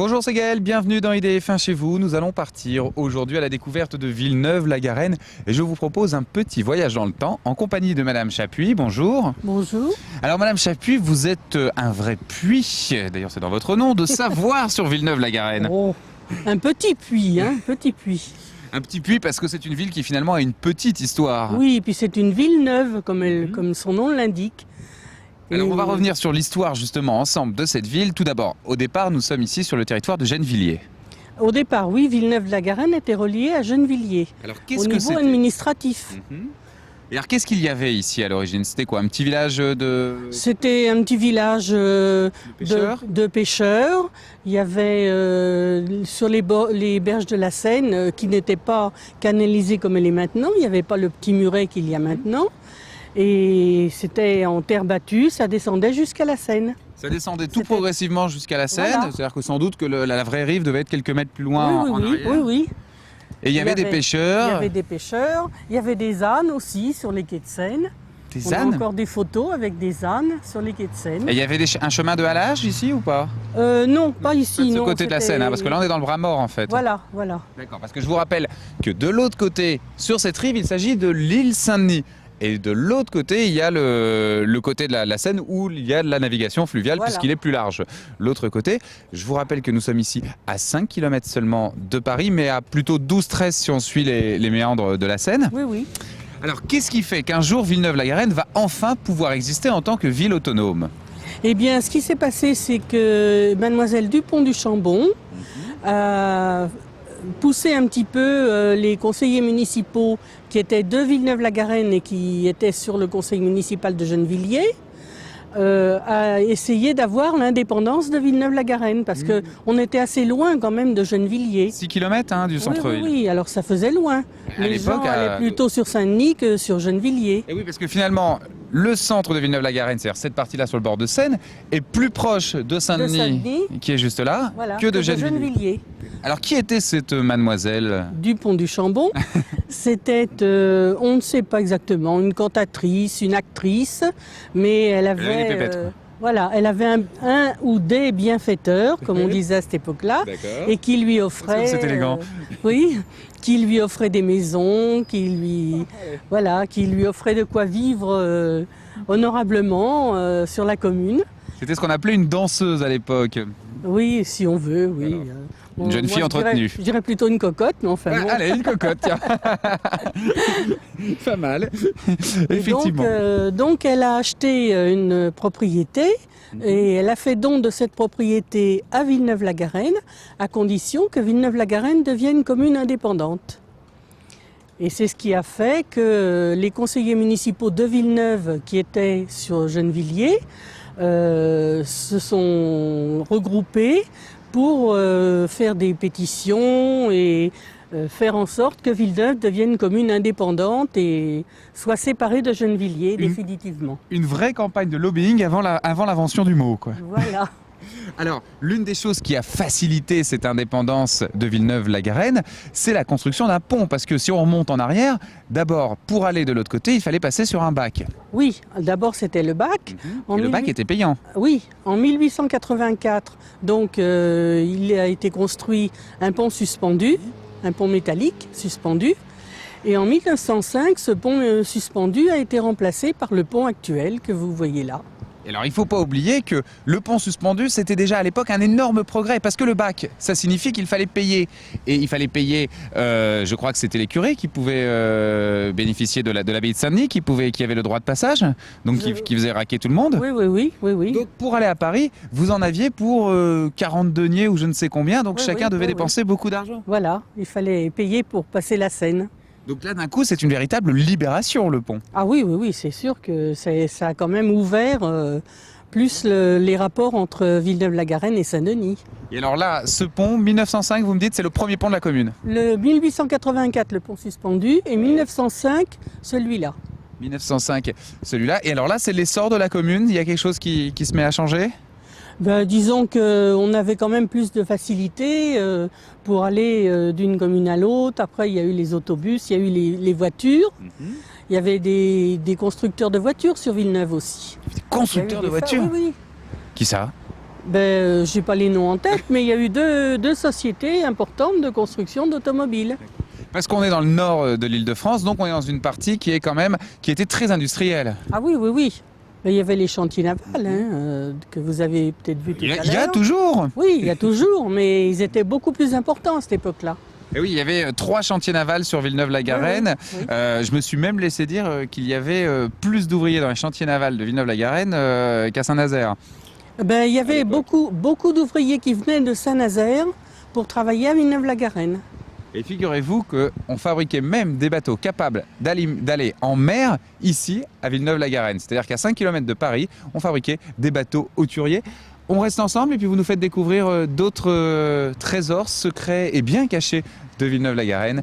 Bonjour, c'est Gaël, bienvenue dans IDF1 chez vous. Nous allons partir aujourd'hui à la découverte de Villeneuve-la-Garenne et je vous propose un petit voyage dans le temps en compagnie de Madame Chapuis. Bonjour. Bonjour. Alors Madame Chapuis, vous êtes un vrai puits, d'ailleurs c'est dans votre nom, de savoir sur Villeneuve-la-Garenne. Oh, un petit puits, hein, petit puits. Un petit puits parce que c'est une ville qui finalement a une petite histoire. Oui, et puis c'est une ville neuve, comme son nom l'indique. Alors on va revenir sur l'histoire justement ensemble de cette ville. Tout d'abord, au départ, nous sommes ici sur le territoire de Gennevilliers. Au départ, oui, Villeneuve-la-Garenne était reliée à Gennevilliers, Alors au niveau administratif. Et alors qu'est-ce qu'il y avait ici à l'origine? C'était quoi? Un petit village de... C'était un petit village de pêcheurs. Il y avait sur les berges de la Seine qui n'étaient pas canalisées comme elle est maintenant. Il n'y avait pas le petit muret qu'il y a maintenant. Et c'était en terre battue, ça descendait jusqu'à la Seine. Ça descendait tout progressivement jusqu'à la Seine, Voilà. c'est-à-dire que sans doute que la vraie rive devait être quelques mètres plus loin en arrière. Oui. Et il y avait des pêcheurs. Il y avait des pêcheurs, il y avait des ânes aussi sur les quais de Seine. Des On a ânes? encore des photos avec des ânes sur les quais de Seine. Et il y avait un chemin de halage ici ou pas? Non, pas ici. De ce non, côté de la Seine, hein, parce que là on est dans le bras mort en fait. Voilà. D'accord, parce que je vous rappelle que de l'autre côté, sur cette rive, il s'agit de l'île Saint-Denis. Et de l'autre côté, il y a le côté de la Seine où il y a de la navigation fluviale puisqu'il est plus large. L'autre côté, je vous rappelle que nous sommes ici à 5 km seulement de Paris, mais à plutôt 12-13 si on suit les méandres de la Seine. Oui. Alors qu'est-ce qui fait qu'un jour Villeneuve-la-Garenne va enfin pouvoir exister en tant que ville autonome? Eh bien, ce qui s'est passé, c'est que Mademoiselle Dupont du Chambon a poussé un petit peu les conseillers municipaux qui étaient de Villeneuve-la-Garenne et qui étaient sur le conseil municipal de Gennevilliers à essayer d'avoir l'indépendance de Villeneuve-la-Garenne parce qu'on était assez loin quand même de Gennevilliers. 6 km du centre-ville. Oui, alors ça faisait loin. Les gens allaient plutôt sur Saint-Denis que sur Gennevilliers. Et oui, parce que finalement, le centre de Villeneuve-la-Garenne, c'est-à-dire cette partie-là sur le bord de Seine, est plus proche de Saint-Denis, qui est juste là, que de Gennevilliers. Alors qui était cette mademoiselle Dupont du Chambon? C'était, on ne sait pas exactement, une cantatrice, une actrice, mais elle avait... elle avait un ou des bienfaiteurs, comme on disait à cette époque-là, et qui lui offrait... C'est élégant. Qui lui offrait des maisons, qui lui offrait de quoi vivre honorablement sur la commune. C'était ce qu'on appelait une danseuse à l'époque. Oui, si on veut, oui. Une jeune fille entretenue. Je dirais plutôt une cocotte, mais enfin... bon. Allez, une cocotte, tiens. Pas mal, effectivement. Donc elle a acheté une propriété et elle a fait don de cette propriété à Villeneuve-la-Garenne à condition que Villeneuve-la-Garenne devienne commune indépendante. Et c'est ce qui a fait que les conseillers municipaux de Villeneuve qui étaient sur Gennevilliers se sont regroupés pour faire des pétitions et faire en sorte que Villeneuve devienne commune indépendante et soit séparée de Gennevilliers définitivement. Une vraie campagne de lobbying avant l'invention du mot, quoi. Voilà. Alors, l'une des choses qui a facilité cette indépendance de Villeneuve-la-Garenne, c'est la construction d'un pont. Parce que si on remonte en arrière, d'abord, pour aller de l'autre côté, il fallait passer sur un bac. Oui, d'abord c'était le bac. Et le bac était payant. Oui, en 1884, donc il a été construit un pont suspendu, un pont métallique suspendu. Et en 1905, ce pont suspendu a été remplacé par le pont actuel que vous voyez là. Et alors, il ne faut pas oublier que le pont suspendu, c'était déjà à l'époque un énorme progrès. Parce que le bac, ça signifie qu'il fallait payer. Et il fallait payer, je crois que c'était les curés qui pouvaient bénéficier de l'abbaye de Saint-Denis, qui avaient le droit de passage, donc qui faisaient raquer tout le monde. Oui. Donc pour aller à Paris, vous en aviez pour 40 deniers ou je ne sais combien, donc chacun devait dépenser beaucoup d'argent. Voilà, il fallait payer pour passer la Seine. Donc là, d'un coup, c'est une véritable libération, le pont. Ah oui, c'est sûr que ça a quand même ouvert plus les rapports entre Villeneuve-la-Garenne et Saint-Denis. Et alors là, ce pont, 1905, vous me dites, c'est le premier pont de la commune? Le 1884, le pont suspendu, et 1905, celui-là. 1905, celui-là. Et alors là, c'est l'essor de la commune? Il y a quelque chose qui se met à changer? Disons qu'on avait quand même plus de facilité pour aller d'une commune à l'autre. Après, il y a eu les autobus, il y a eu les voitures. Il y avait des constructeurs de voitures sur Villeneuve aussi. Des constructeurs de voitures? Oui. Qui ça? J'ai pas les noms en tête, mais il y a eu deux sociétés importantes de construction d'automobiles. Parce qu'on est dans le nord de l'Île-de-France, donc on est dans une partie qui était très industrielle. Ah oui, oui, oui. Il y avait les chantiers navals, que vous avez peut-être vu tout à l'heure. Il y a toujours. Oui, il y a toujours, mais ils étaient beaucoup plus importants à cette époque-là. Et oui, il y avait 3 chantiers navals sur Villeneuve-la-Garenne. Oui, oui. Je me suis même laissé dire qu'il y avait plus d'ouvriers dans les chantiers navals de Villeneuve-la-Garenne qu'à Saint-Nazaire. Il y avait beaucoup d'ouvriers qui venaient de Saint-Nazaire pour travailler à Villeneuve-la-Garenne. Et figurez-vous qu'on fabriquait même des bateaux capables d'aller en mer ici à Villeneuve-la-Garenne. C'est-à-dire qu'à 5 km de Paris, on fabriquait des bateaux hauturiers. On reste ensemble et puis vous nous faites découvrir d'autres trésors secrets et bien cachés de Villeneuve-la-Garenne.